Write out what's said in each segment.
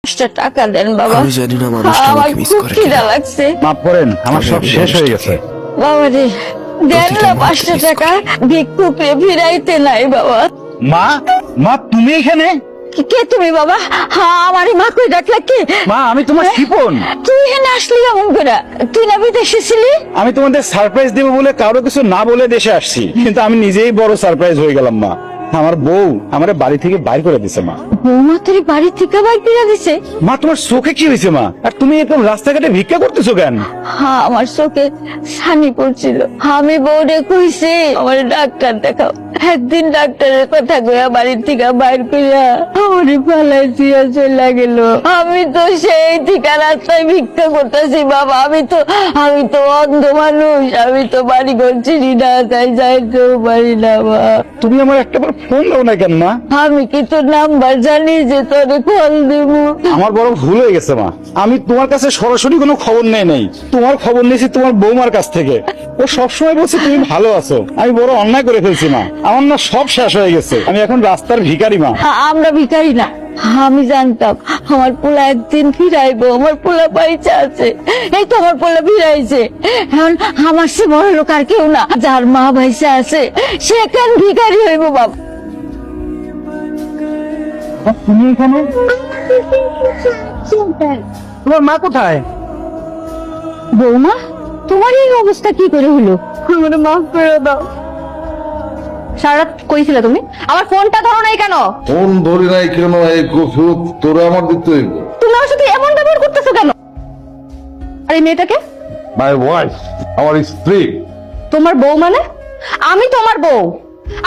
টাকা দেন বাবা। আমি জানি না মানুষটা আমার আমাকে মিস খুব করে খিদা কিনা। লাগছে মাফ করেন, আমার সব শেষ হয়ে গেছে। বাবা রে, দেন প্রতিটা না মুহূর্তে 500 miss টাকা, ভিক্ষুকে ফিরাইতে নাই বাবা। মা, মা তুমি এখানে? কে তুমি বাবা? হ্যাঁ, আমারই মা কই ডাকলা কে? মা, আমি তোমার শিপন। তুই এখানে আসলি কেমন করে? তুই না বিদেশে ছিলি? আমি তোমাদের সারপ্রাইজ দেবো বলে কারো কিছু না বলে দেশে আসছি, কিন্তু আমি নিজেই বড় সারপ্রাইজ হয়ে গেলাম মা। আমার বউ আমার বাড়ি থেকে বাইর করে দিছে মা। বৌমা তোর বাড়ি থেকে বাইর করে দিছে? মা, তোমার চোখে কি হয়েছে মা? আর তুমি এরকম রাস্তাঘাটে ভিক্ষা করতেছো কেন? হ্যাঁ, আমার চোখে ছানি পড়ছিল। আমি বউরে কইছি আমার ডাক্তার দেখাও। একদিন ডাক্তারের কথা কইয়া বাড়ির থেকে বাইর কইয়া আমারে পালাই দিয়া চলে গেল। আমি তো সেই থেকে রাস্তায় ভিক্ষা করতেছি বাবা। আমি তো অন্ধ মানুষ, আমি তো বাড়ি ঘর চিনি না, তাই যাইতেও পারি না মা। তুমি আমার একটাবার ফোন দাও না কেন মা? আমি কি তোর নাম্বার জানি যে তোরে কল দেব? আমার বড় ভুল হয়ে গেছে মা। আমি তোমার কাছে সরাসরি কোনো খবর নেই নাই, তোমার খবর নিয়েছি তোমার বৌমার কাছ থেকে। ও সবসময় বলছে তুমি ভালো আছো। আমি বড় অন্যায় করে ফেলছি মা। আমার না সব শেষ হয়ে গেছে। আমি এখন রাস্তার ভিখারি মা। আমরা ভিখারি না, আমি জানতাম আমার পোলা একদিন ফিরাইবো। আমার পোলা পয়সা আছে, এই তো আমার পোলা ফিরাইছে। এখন আমার সে বড় লোক আর কেউ না। যার মা পয়সা আছে সে কেন ভিখারি হইব বাবা? তুমি এখানে? তোমার মা কোথায়? বৌমা, তোমার এই অবস্থা কি করে হলো? আমার মাফ করে দাও। সারারাত কইছিলে তুমি? আমার ফোনটা ধরো নাই কেন? ফোন ধরি নাই কেন? এই কফিউত তোরা আমার দিতে হইব। তুমি আমার সাথে এমন ব্যবহার করতেছো কেন? আর এই মেয়েটাকে? মাই ওয়াইফ, আমার স্ত্রী। তোমার বউ মানে? আমি তোমার বউ,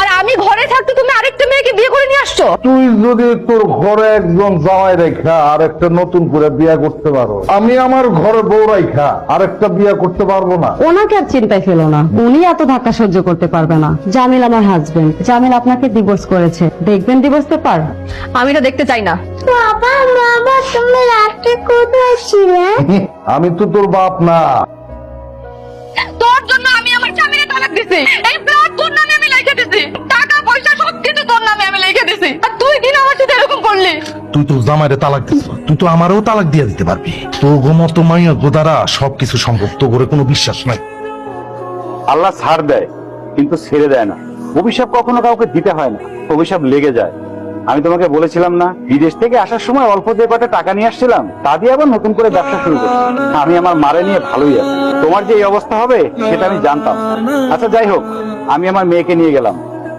আর আমি ঘরে থাকতে তুমি আরেকটা মেয়েকে বিয়ে করে নিয়ে আসছো। তুই যদি তোর ঘরে একজন জামাই রেখা আর একটা নতুন করে বিয়ে করতে পারো, আমি আমার ঘরে বউ রাইখা আরেকটা বিয়ে করতে পারবো না? ওনাকে আর চিন্তায় ফেলো না, উনি এত ধাক্কা সহ্য করতে পারবে না। জামিল আমার হাজবেন্ড, জামিল আপনাকে ডিভোর্স করেছে। দেখবেন ডিভোর্স পেপার? আমি এটা দেখতে চাই না। বাবা, বাবা, তুমি রাতে কোথায় ছিলে? আমি তো তোর বাপ না। তোর জন্য আমি আমার স্বামীর তালাক দিছি। এই প্লট তোর নামে আমি লিখে দিছি, টাকা পয়সা সবকিছু তোর নামে আমি লিখে দিছি, আর তুই কিনা আমার সাথে এরকম করলি? তুই তো জামাইরে তালাক দিস, তুই তো আমারও তালাক দিয়ে দিতে পারবি। তো গোমত মাইয়া গোদারা সবকিছু সম্ভব, তো করে কোনো বিশ্বাস নাই। আল্লাহ ছাড় দেয় কিন্তু ছেড়ে দেয় না। অভিশাপ কখনো কাউকে দিতে হয় না, অভিশাপ লেগে যায়। আমি তোমাকে বলেছিলাম না, বিদেশ থেকে আসার সময় অল্প যে কটা টাকা নিয়ে আসছিলাম তা দিয়ে আবার নতুন করে ব্যবসা শুরু করছি। আমি আমার মারে নিয়ে ভালোই আছি। তোমার যে এই অবস্থা হবে সেটা আমি জানতাম। আচ্ছা যাই হোক, আমি আমার মেয়েকে নিয়ে গেলাম,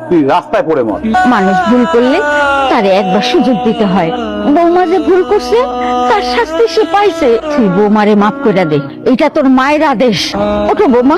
তুই রাস্তায় পড়ে মর। মানুষ ভুল করলে তারে একবার সুযোগ দিতে হয়। বৌমা যে ভুল করছে তার শাস্তি সে পাইছে। তুই বৌমারে মাফ করে দে, এটা তোর মায়ের আদেশ। ওঠো বৌমা।